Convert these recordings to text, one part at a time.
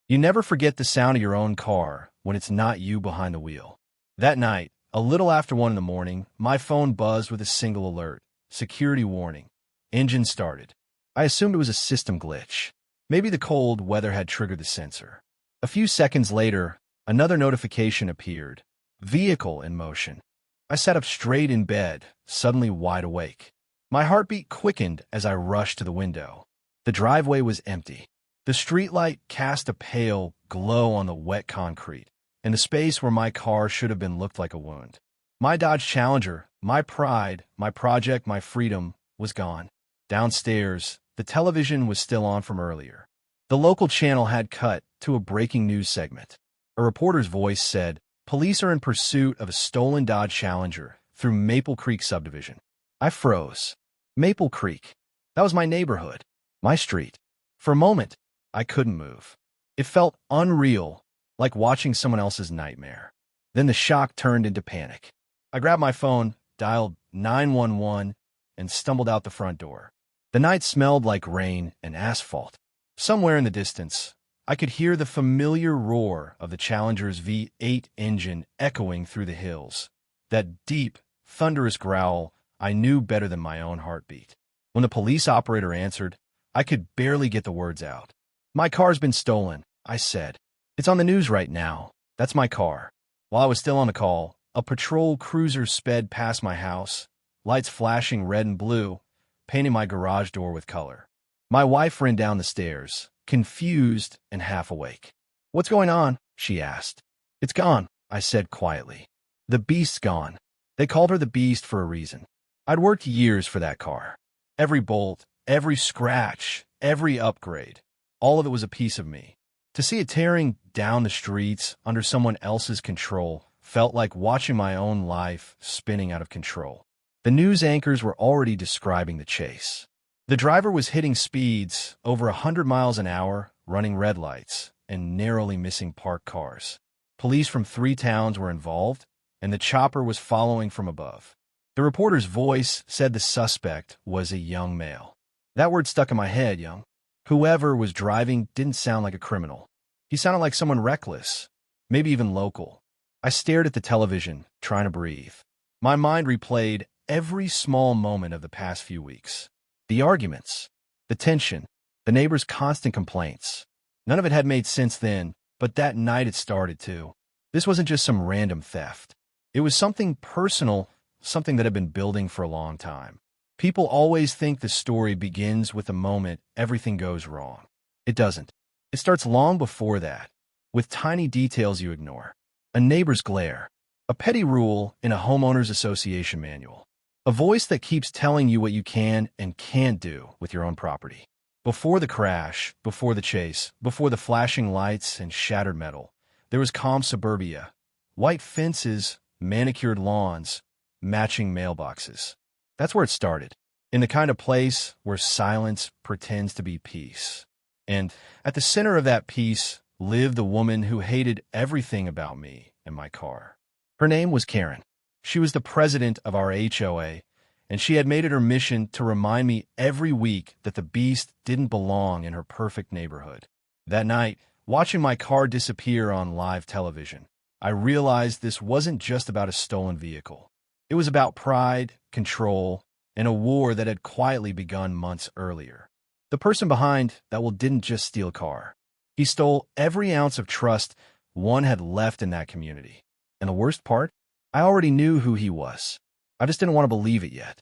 You never forget the sound of your own car when it's not you behind the wheel. That night, a little after 1 in the morning, my phone buzzed with a single alert. Security warning. Engine started. I assumed it was a system glitch. Maybe the cold weather had triggered the sensor. A few seconds later, another notification appeared. Vehicle in motion. I sat up straight in bed, suddenly wide awake. My heartbeat quickened as I rushed to the window. The driveway was empty. The streetlight cast a pale glow on the wet concrete, and the space where my car should have been looked like a wound. My Dodge Challenger, my pride, my project, my freedom, was gone. Downstairs, the television was still on from earlier. The local channel had cut to a breaking news segment. A reporter's voice said, "Police are in pursuit of a stolen Dodge Challenger through Maple Creek subdivision." I froze. Maple Creek. That was my neighborhood, my street. For a moment, I couldn't move. It felt unreal, like watching someone else's nightmare. Then the shock turned into panic. I grabbed my phone, dialed 911, and stumbled out the front door. The night smelled like rain and asphalt. Somewhere in the distance, I could hear the familiar roar of the Challenger's V8 engine echoing through the hills. That deep, thunderous growl I knew better than my own heartbeat. When the police operator answered, I could barely get the words out. "My car's been stolen," I said. "It's on the news right now. That's my car." While I was still on the call, a patrol cruiser sped past my house, lights flashing red and blue, painting my garage door with color. My wife ran down the stairs, confused and half awake. "What's going on?" she asked. "It's gone," I said quietly. "The beast's gone." They called her the Beast for a reason. I'd worked years for that car. Every bolt, every scratch, every upgrade, all of it was a piece of me. To see it tearing down the streets under someone else's control felt like watching my own life spinning out of control. The news anchors were already describing the chase. The driver was hitting speeds over 100 miles an hour, running red lights, and narrowly missing parked cars. Police from 3 towns were involved, and the chopper was following from above. The reporter's voice said the suspect was a young male. That word stuck in my head, young. Whoever was driving didn't sound like a criminal. He sounded like someone reckless, maybe even local. I stared at the television, trying to breathe. My mind replayed every small moment of the past few weeks. The arguments, the tension, the neighbors' constant complaints. None of it had made sense then, but that night it started to. This wasn't just some random theft. It was something personal, something that had been building for a long time. People always think the story begins with the moment everything goes wrong. It doesn't. It starts long before that, with tiny details you ignore. A neighbor's glare, a petty rule in a homeowners association manual, a voice that keeps telling you what you can and can't do with your own property. Before the crash, before the chase, before the flashing lights and shattered metal, there was calm suburbia, white fences, manicured lawns, matching mailboxes. That's where it started, in the kind of place where silence pretends to be peace. And at the center of that peace lived the woman who hated everything about me and my car. Her name was Karen. She was the president of our HOA, and she had made it her mission to remind me every week that the beast didn't belong in her perfect neighborhood. That night, watching my car disappear on live television, I realized this wasn't just about a stolen vehicle. It was about pride, control, and a war that had quietly begun months earlier. The person behind that didn't just steal a car. He stole every ounce of trust one had left in that community. And the worst part? I already knew who he was. I just didn't want to believe it yet.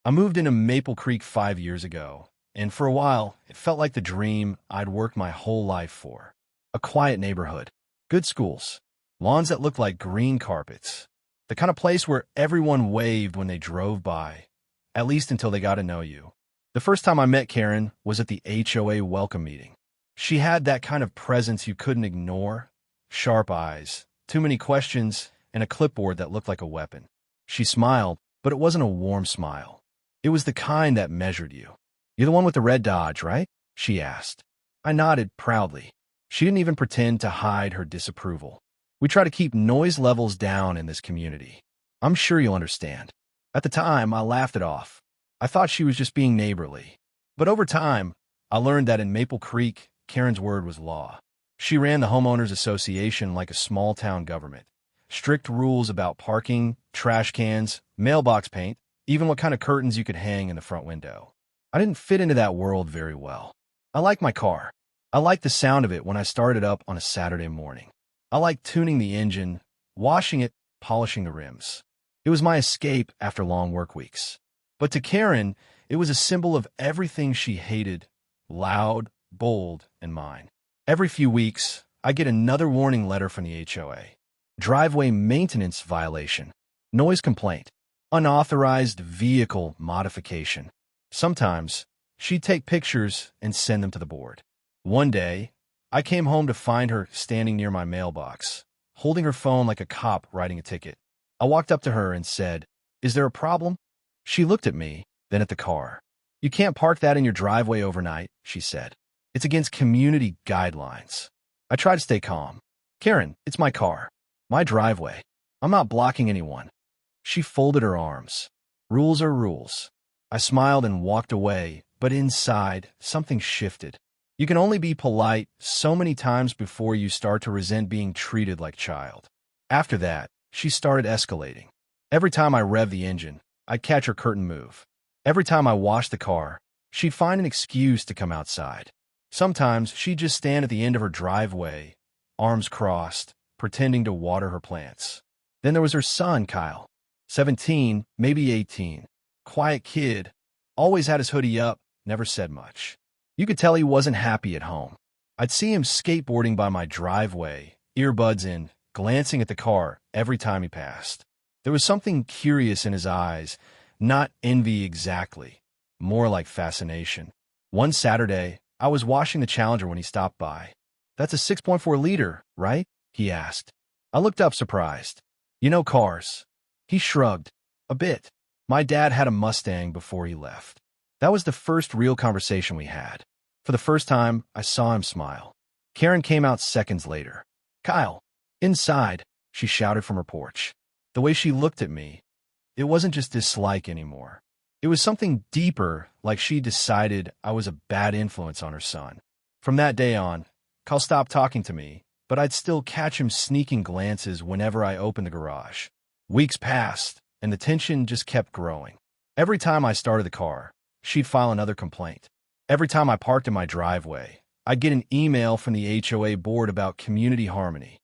I moved into Maple Creek 5 years ago, and for a while, it felt like the dream I'd worked my whole life for. A quiet neighborhood, good schools, lawns that looked like green carpets, the kind of place where everyone waved when they drove by, at least until they got to know you. The first time I met Karen was at the HOA welcome meeting. She had that kind of presence you couldn't ignore, sharp eyes, too many questions, and a clipboard that looked like a weapon. She smiled, but it wasn't a warm smile. It was the kind that measured you. "You're the one with the red Dodge, right?" she asked. I nodded proudly. She didn't even pretend to hide her disapproval. We try to keep noise levels down in this community. I'm sure you'll understand. At the time, I laughed it off. I thought she was just being neighborly. But over time, I learned that in Maple Creek, Karen's word was law. She ran the homeowners association like a small-town government. Strict rules about parking, trash cans, mailbox paint, even what kind of curtains you could hang in the front window. I didn't fit into that world very well. I like my car. I like the sound of it when I started up on a Saturday morning. I like tuning the engine, washing it, polishing the rims. It was my escape after long work weeks. But to Karen, it was a symbol of everything she hated: loud, bold, and mine. Every few weeks, I get another warning letter from the HOA. Driveway maintenance violation, noise complaint, unauthorized vehicle modification. Sometimes, she'd take pictures and send them to the board. One day, I came home to find her standing near my mailbox, holding her phone like a cop writing a ticket. I walked up to her and said, "Is there a problem?" She looked at me, then at the car. "You can't park that in your driveway overnight," she said. "It's against community guidelines." I tried to stay calm. "Karen, it's my car. My driveway. I'm not blocking anyone." She folded her arms. "Rules are rules." I smiled and walked away, but inside, something shifted. You can only be polite so many times before you start to resent being treated like child. After that, she started escalating. Every time I revved the engine, I'd catch her curtain move. Every time I washed the car, she'd find an excuse to come outside. Sometimes she'd just stand at the end of her driveway, arms crossed, pretending to water her plants. Then there was her son, Kyle. 17, maybe 18. Quiet kid, always had his hoodie up, never said much. You could tell he wasn't happy at home. I'd see him skateboarding by my driveway, earbuds in, glancing at the car every time he passed. There was something curious in his eyes, not envy exactly, more like fascination. One Saturday, I was washing the Challenger when he stopped by. "That's a 6.4 liter, right?" he asked. I looked up surprised. "You know cars." He shrugged. "A bit. My dad had a Mustang before he left." That was the first real conversation we had. For the first time, I saw him smile. Karen came out seconds later. "Kyle, inside," she shouted from her porch. The way she looked at me, it wasn't just dislike anymore. It was something deeper, like she decided I was a bad influence on her son. From that day on, Kyle stopped talking to me, but I'd still catch him sneaking glances whenever I opened the garage. Weeks passed, and the tension just kept growing. Every time I started the car, she'd file another complaint. Every time I parked in my driveway, I'd get an email from the HOA board about community harmony.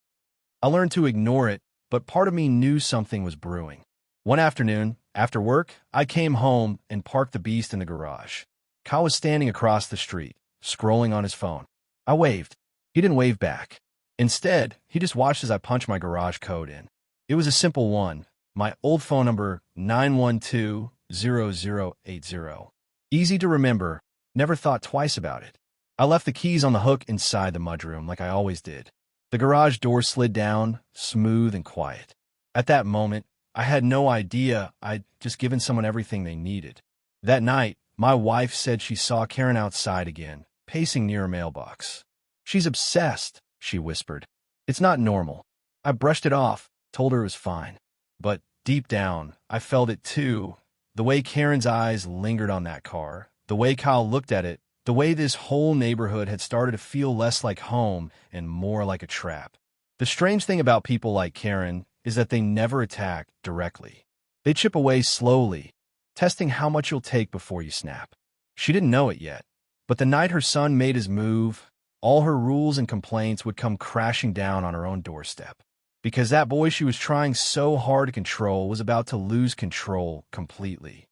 I learned to ignore it, but part of me knew something was brewing. One afternoon, after work, I came home and parked the beast in the garage. Kyle was standing across the street, scrolling on his phone. I waved. He didn't wave back. Instead, he just watched as I punched my garage code in. It was a simple one, my old phone number, 912-0080. Easy to remember, never thought twice about it. I left the keys on the hook inside the mudroom like I always did. The garage door slid down, smooth and quiet. At that moment, I had no idea I'd just given someone everything they needed. That night, my wife said she saw Karen outside again, pacing near her mailbox. "She's obsessed," she whispered. "It's not normal." I brushed it off, told her it was fine. But deep down, I felt it too. The way Karen's eyes lingered on that car, the way Kyle looked at it, the way this whole neighborhood had started to feel less like home and more like a trap. The strange thing about people like Karen is that they never attack directly. They chip away slowly, testing how much you'll take before you snap. She didn't know it yet, but the night her son made his move, all her rules and complaints would come crashing down on her own doorstep. Because that boy she was trying so hard to control was about to lose control completely.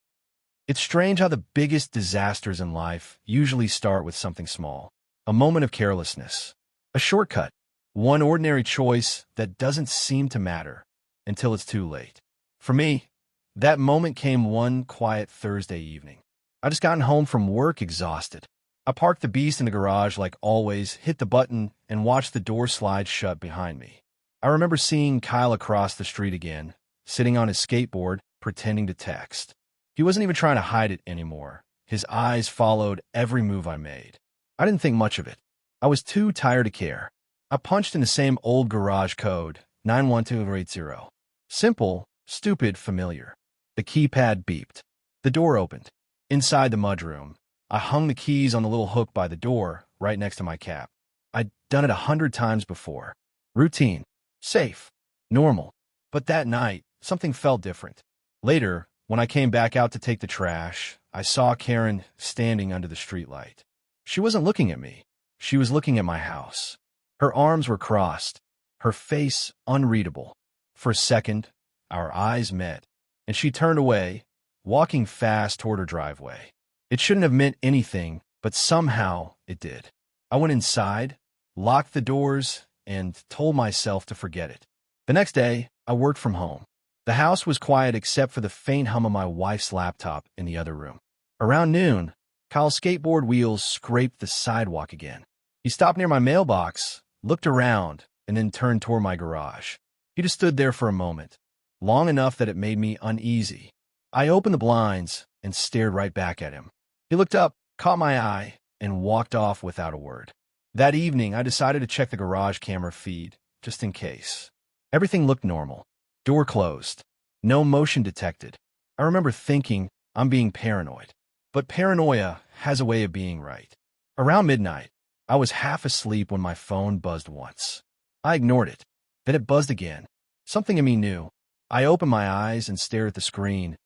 It's strange how the biggest disasters in life usually start with something small. A moment of carelessness. A shortcut. One ordinary choice that doesn't seem to matter until it's too late. For me, that moment came one quiet Thursday evening. I just gotten home from work exhausted. I parked the beast in the garage like always, hit the button, and watched the door slide shut behind me. I remember seeing Kyle across the street again, sitting on his skateboard, pretending to text. He wasn't even trying to hide it anymore. His eyes followed every move I made. I didn't think much of it. I was too tired to care. I punched in the same old garage code, 91280. Simple, stupid, familiar. The keypad beeped. The door opened. Inside the mudroom, I hung the keys on the little hook by the door, right next to my cap. I Done it 100 times before. Routine. Safe. Normal. But that night, something felt different. Later, when I came back out to take the trash, I saw Karen standing under the streetlight. She wasn't looking at me. She was looking at my house. Her arms were crossed, her face unreadable. For a second, our eyes met, and she turned away, walking fast toward her driveway. It shouldn't have meant anything, but somehow it did. I went inside, locked the doors, and told myself to forget it. The next day, I worked from home. The house was quiet except for the faint hum of my wife's laptop in the other room. Around noon, Kyle's skateboard wheels scraped the sidewalk again. He stopped near my mailbox, looked around, and then turned toward my garage. He just stood there for a moment, long enough that it made me uneasy. I opened the blinds and stared right back at him. He looked up, caught my eye, and walked off without a word. That evening, I decided to check the garage camera feed, just in case. Everything looked normal. Door closed. No motion detected. I remember thinking, I'm being paranoid. But paranoia has a way of being right. Around midnight, I was half asleep when my phone buzzed once. I ignored it. Then it buzzed again. Something in me knew. I opened my eyes and stared at the screen.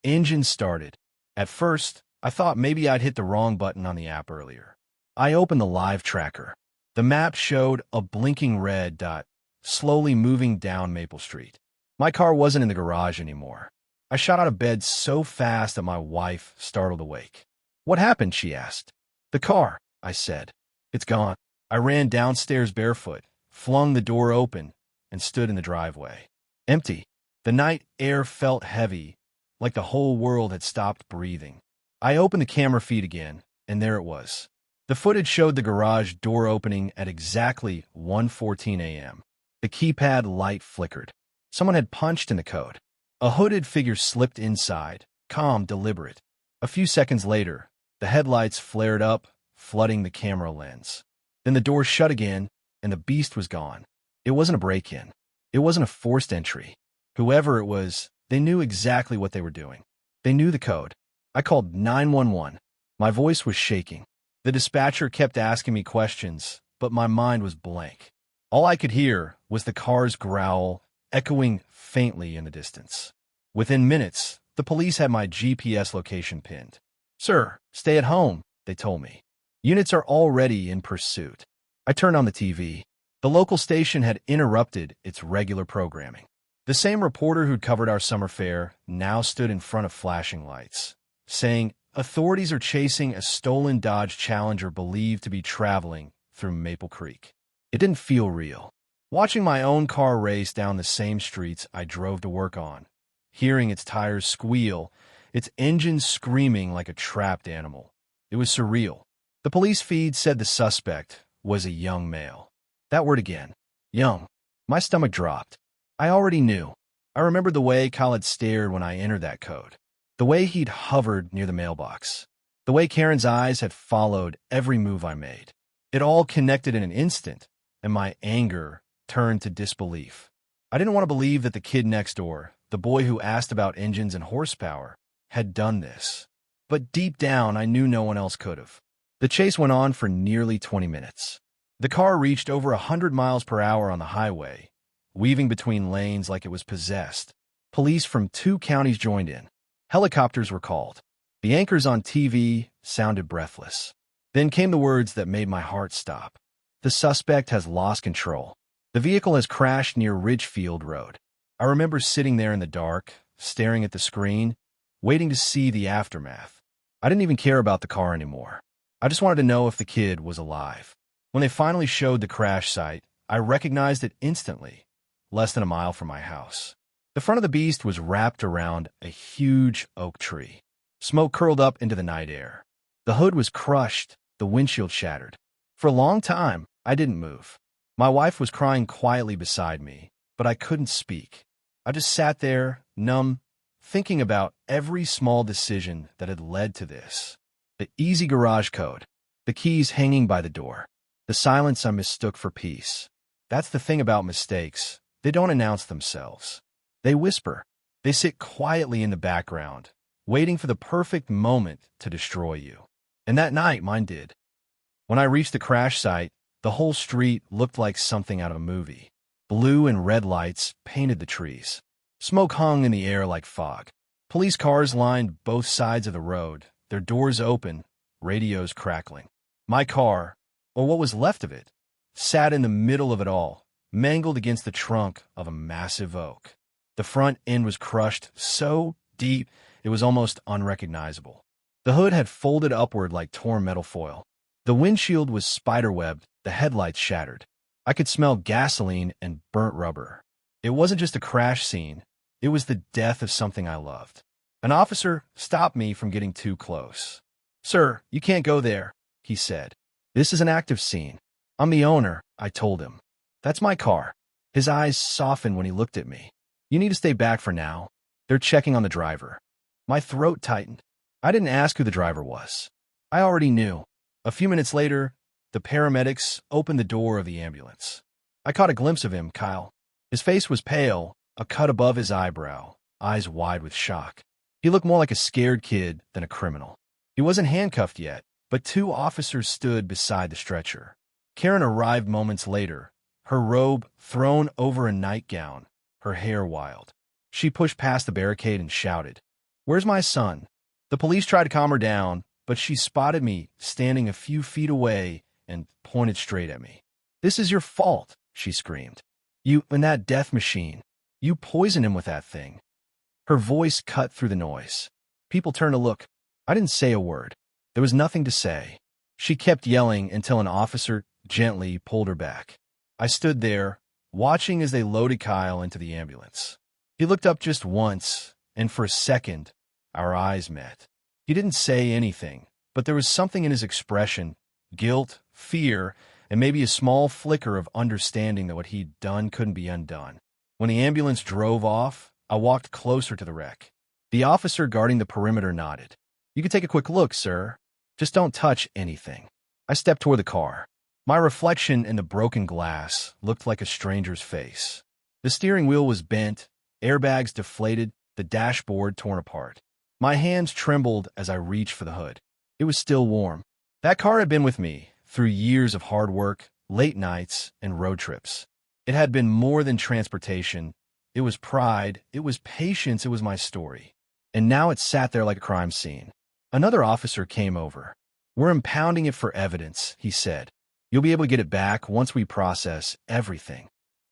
Engine started. At first, I thought maybe I'd hit the wrong button on the app earlier. I opened the live tracker. The map showed a blinking red dot, slowly moving down Maple Street. My car wasn't in the garage anymore. I shot out of bed so fast that my wife startled awake. "What happened?" she asked. "The car," I said. "It's gone." I ran downstairs barefoot, flung the door open, and stood in the driveway. Empty. The night air felt heavy, like the whole world had stopped breathing. I opened the camera feed again, and there it was. The footage showed the garage door opening at exactly 1:14 a.m. The keypad light flickered. Someone had punched in the code. A hooded figure slipped inside, calm, deliberate. A few seconds later, the headlights flared up, flooding the camera lens. Then the door shut again, and the beast was gone. It wasn't a break-in. It wasn't a forced entry. Whoever it was, they knew exactly what they were doing. They knew the code. I called 911. My voice was shaking. The dispatcher kept asking me questions, but my mind was blank. All I could hear was the car's growl, echoing faintly in the distance. Within minutes, the police had my GPS location pinned. "Sir, stay at home," they told me. "Units are already in pursuit." I turned on the TV. The local station had interrupted its regular programming. The same reporter who'd covered our summer fair now stood in front of flashing lights, saying, "Authorities are chasing a stolen Dodge Challenger believed to be traveling through Maple Creek." It didn't feel real. Watching my own car race down the same streets I drove to work on, hearing its tires squeal, its engine screaming like a trapped animal. It was surreal. The police feed said the suspect was a young male. That word again. Young. My stomach dropped. I already knew. I remembered the way Kyle had stared when I entered that code. The way he'd hovered near the mailbox. The way Karen's eyes had followed every move I made. It all connected in an instant, and my anger turned to disbelief. I didn't want to believe that the kid next door, the boy who asked about engines and horsepower, had done this. But deep down, I knew no one else could have. The chase went on for nearly 20 minutes. The car reached over 100 miles per hour on the highway, weaving between lanes like it was possessed. Police from 2 counties joined in. Helicopters were called. The anchors on TV sounded breathless. Then came the words that made my heart stop. "The suspect has lost control. The vehicle has crashed near Ridgefield Road." I remember sitting there in the dark, staring at the screen, waiting to see the aftermath. I didn't even care about the car anymore. I just wanted to know if the kid was alive. When they finally showed the crash site, I recognized it instantly, less than a mile from my house. The front of the beast was wrapped around a huge oak tree. Smoke curled up into the night air. The hood was crushed, the windshield shattered. For a long time, I didn't move. My wife was crying quietly beside me, but I couldn't speak. I just sat there, numb, thinking about every small decision that had led to this. The easy garage code, the keys hanging by the door, the silence I mistook for peace. That's the thing about mistakes. They don't announce themselves. They whisper. They sit quietly in the background, waiting for the perfect moment to destroy you. And that night, mine did. When I reached the crash site, The whole street looked like something out of a movie. Blue and red lights painted the trees. Smoke hung in the air like fog. Police cars lined both sides of the road, their doors open, radios crackling. My car, or what was left of it, sat in the middle of it all, mangled against the trunk of a massive oak. The front end was crushed so deep it was almost unrecognizable. The hood had folded upward like torn metal foil. The windshield was spiderwebbed, the headlights shattered. I could smell gasoline and burnt rubber. It wasn't just a crash scene. It was the death of something I loved. An officer stopped me from getting too close. "Sir, you can't go there," he said. "This is an active scene." "I'm the owner," I told him. "That's my car." His eyes softened when he looked at me. "You need to stay back for now. They're checking on the driver." My throat tightened. I didn't ask who the driver was. I already knew. A few minutes later, the paramedics opened the door of the ambulance. I caught a glimpse of him, Kyle. His face was pale, a cut above his eyebrow, eyes wide with shock. He looked more like a scared kid than a criminal. He wasn't handcuffed yet, but two officers stood beside the stretcher. Karen arrived moments later, her robe thrown over a nightgown, her hair wild. She pushed past the barricade and shouted, "Where's my son?" The police tried to calm her down, but she spotted me standing a few feet away and pointed straight at me. "This is your fault," she screamed. "You and that death machine. You poisoned him with that thing." Her voice cut through the noise. People turned to look. I didn't say a word. There was nothing to say. She kept yelling until an officer gently pulled her back. I stood there, watching as they loaded Kyle into the ambulance. He looked up just once, and for a second, our eyes met. He didn't say anything, but there was something in his expression, guilt, fear, and maybe a small flicker of understanding that what he'd done couldn't be undone. When the ambulance drove off, I walked closer to the wreck. The officer guarding the perimeter nodded. "You can take a quick look, sir. Just don't touch anything." I stepped toward the car. My reflection in the broken glass looked like a stranger's face. The steering wheel was bent, airbags deflated, the dashboard torn apart. My hands trembled as I reached for the hood. It was still warm. That car had been with me through years of hard work, late nights, and road trips. It had been more than transportation. It was pride. It was patience. It was my story. And now it sat there like a crime scene. Another officer came over. "We're impounding it for evidence," he said. "You'll be able to get it back once we process everything."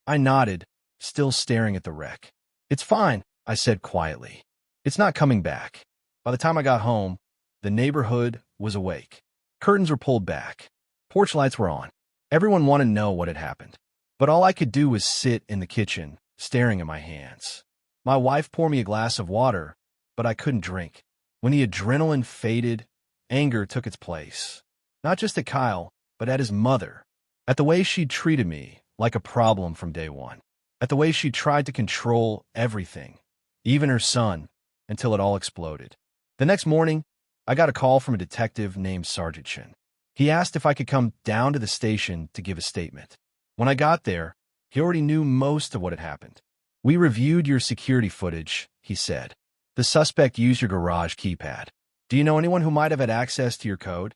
I nodded, still staring at the wreck. "It's fine," I said quietly. "It's not coming back." By the time I got home, the neighborhood was awake. Curtains were pulled back. Porch lights were on. Everyone wanted to know what had happened. But all I could do was sit in the kitchen, staring at my hands. My wife poured me a glass of water, but I couldn't drink. When the adrenaline faded, anger took its place. Not just at Kyle, but at his mother. At the way she'd treated me like a problem from day one. At the way she tried to control everything, even her son, until it all exploded. The next morning, I got a call from a detective named Sergeant Shin. He asked if I could come down to the station to give a statement. When I got there, he already knew most of what had happened. "We reviewed your security footage," he said. "The suspect used your garage keypad. Do you know anyone who might have had access to your code?"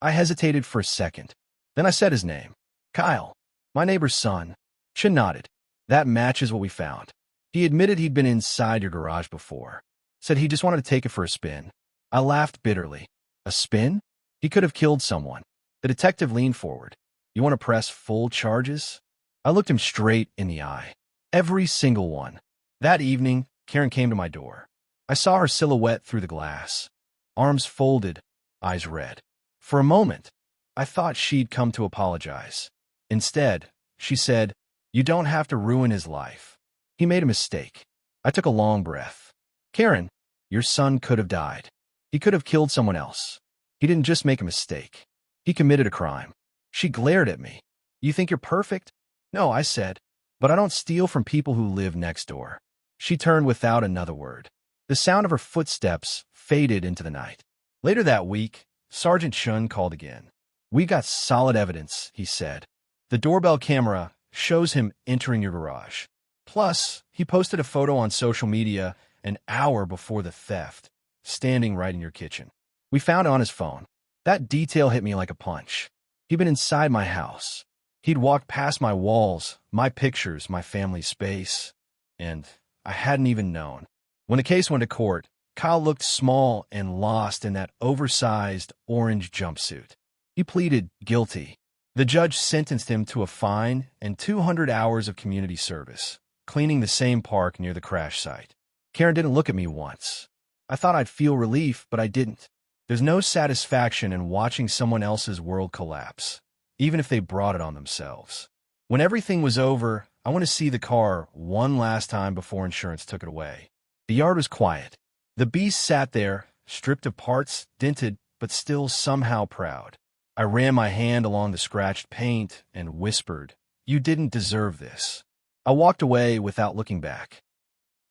I hesitated for a second. Then I said his name. "Kyle, my neighbor's son." Shin nodded. "That matches what we found. He admitted he'd been inside your garage before. Said he just wanted to take it for a spin." I laughed bitterly. "A spin? He could have killed someone." The detective leaned forward. "You want to press full charges?" I looked him straight in the eye. "Every single one." That evening, Karen came to my door. I saw her silhouette through the glass. Arms folded, eyes red. For a moment, I thought she'd come to apologize. Instead, she said, "You don't have to ruin his life. He made a mistake." I took a long breath. "Karen, your son could have died. He could have killed someone else. He didn't just make a mistake. He committed a crime." She glared at me. "You think you're perfect?" "No," I said, "but I don't steal from people who live next door." She turned without another word. The sound of her footsteps faded into the night. Later that week, Sergeant Shun called again. "We got solid evidence," he said. "The doorbell camera shows him entering your garage. Plus, he posted a photo on social media an hour before the theft, standing right in your kitchen. We found it on his phone. That detail hit me like a punch. He'd been inside my house. He'd walked past my walls, my pictures, my family space, and I hadn't even known. When the case went to court, Kyle looked small and lost in that oversized orange jumpsuit. He pleaded guilty. The judge sentenced him to a fine and 200 hours of community service, cleaning the same park near the crash site. Karen didn't look at me once. I thought I'd feel relief, but I didn't. There's no satisfaction in watching someone else's world collapse, even if they brought it on themselves. When everything was over, I went to see the car one last time before insurance took it away. The yard was quiet. The beast sat there, stripped of parts, dented, but still somehow proud. I ran my hand along the scratched paint and whispered, "You didn't deserve this." I walked away without looking back.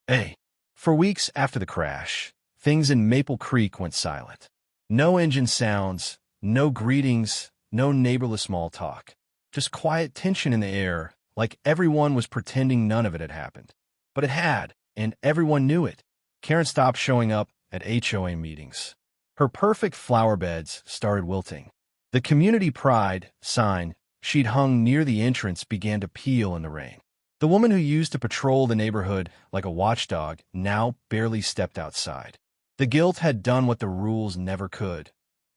Hey, for weeks after the crash, things in Maple Creek went silent. No engine sounds, no greetings, no neighborless small talk. Just quiet tension in the air, like everyone was pretending none of it had happened. But it had, and everyone knew it. Karen stopped showing up at HOA meetings. Her perfect flower beds started wilting. The community pride sign she'd hung near the entrance began to peel in the rain. The woman who used to patrol the neighborhood like a watchdog now barely stepped outside. The guilt had done what the rules never could.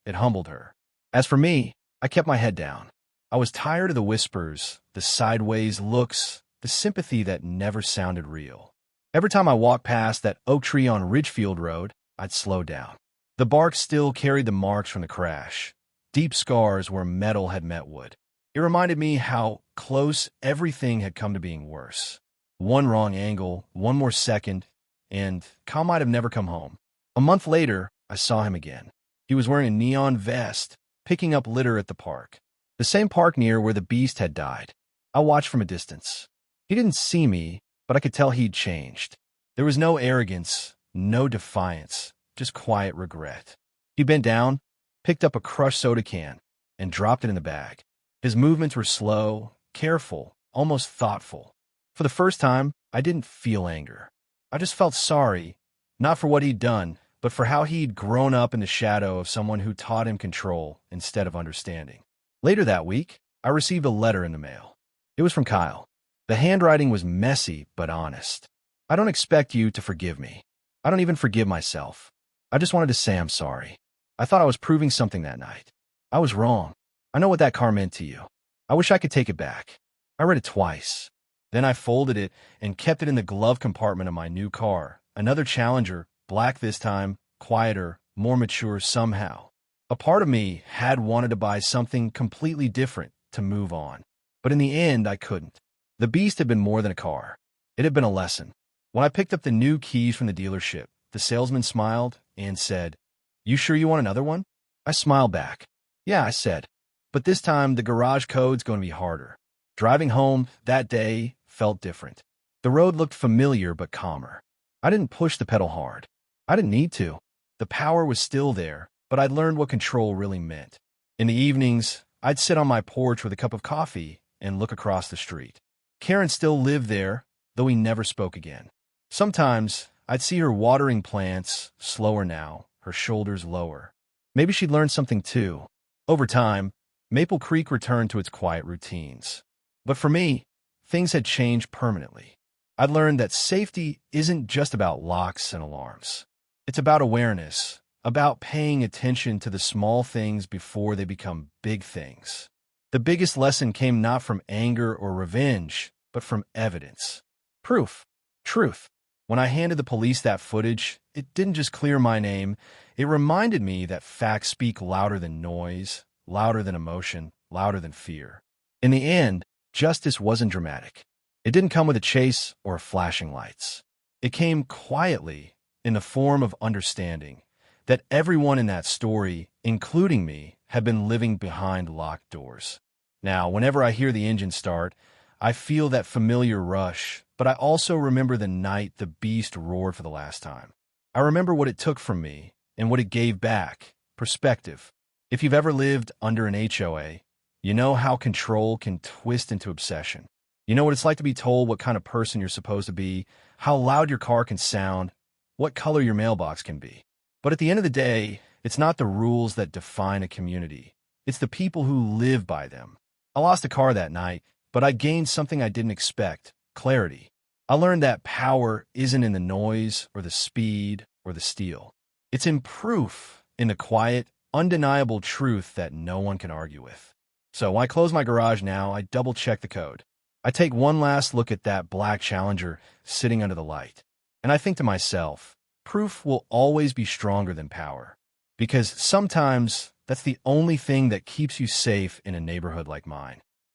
It humbled her. As for me, I kept my head down. I was tired of the whispers, the sideways looks, the sympathy that never sounded real. Every time I walked past that oak tree on Ridgefield Road, I'd slow down. The bark still carried the marks from the crash, deep scars where metal had met wood. It reminded me how close everything had come to being worse. One wrong angle, one more second, and Kyle might have never come home. A month later, I saw him again. He was wearing a neon vest, picking up litter at the park. The same park near where the beast had died. I watched from a distance. He didn't see me, but I could tell he'd changed. There was no arrogance, no defiance, just quiet regret. He bent down, picked up a crushed soda can, and dropped it in the bag. His movements were slow, careful, almost thoughtful. For the first time, I didn't feel anger. I just felt sorry, not for what he'd done, but for how he'd grown up in the shadow of someone who taught him control instead of understanding. Later that week, I received a letter in the mail. It was from Kyle. The handwriting was messy but honest. "I don't expect you to forgive me. I don't even forgive myself. I just wanted to say I'm sorry. I thought I was proving something that night. I was wrong. I know what that car meant to you. I wish I could take it back." I read it twice. Then I folded it and kept it in the glove compartment of my new car, another Challenger, black this time, quieter, more mature somehow. A part of me had wanted to buy something completely different to move on. But in the end, I couldn't. The beast had been more than a car. It had been a lesson. When I picked up the new keys from the dealership, the salesman smiled and said, "You sure you want another one?" I smiled back. "Yeah," I said. But this time, the garage code's going to be harder. Driving home that day felt different. The road looked familiar but calmer. I didn't push the pedal hard. I didn't need to. The power was still there, but I'd learned what control really meant. In the evenings, I'd sit on my porch with a cup of coffee and look across the street. Karen still lived there, though we never spoke again. Sometimes, I'd see her watering plants, slower now, her shoulders lower. Maybe she'd learned something too. Over time, Maple Creek returned to its quiet routines. But for me, things had changed permanently. I'd learned that safety isn't just about locks and alarms. It's about awareness, about paying attention to the small things before they become big things. The biggest lesson came not from anger or revenge, but from evidence. Proof. Truth. When I handed the police that footage, it didn't just clear my name, it reminded me that facts speak louder than noise, louder than emotion, louder than fear. In the end, justice wasn't dramatic. It didn't come with a chase or flashing lights. It came quietly, in the form of understanding that everyone in that story, including me, had been living behind locked doors. Now, whenever I hear the engine start, I feel that familiar rush, but I also remember the night the beast roared for the last time. I remember what it took from me and what it gave back, perspective. If you've ever lived under an HOA, you know how control can twist into obsession. You know what it's like to be told what kind of person you're supposed to be, how loud your car can sound, what color your mailbox can be. But at the end of the day, it's not the rules that define a community. It's the people who live by them. I lost a car that night, but I gained something I didn't expect: clarity. I learned that power isn't in the noise or the speed or the steel. It's in proof, in the quiet, undeniable truth that no one can argue with. So when I close my garage now, I double-check the code. I take one last look at that black Challenger sitting under the light. And I think to myself, proof will always be stronger than power. Because sometimes that's the only thing that keeps you safe in a neighborhood like mine.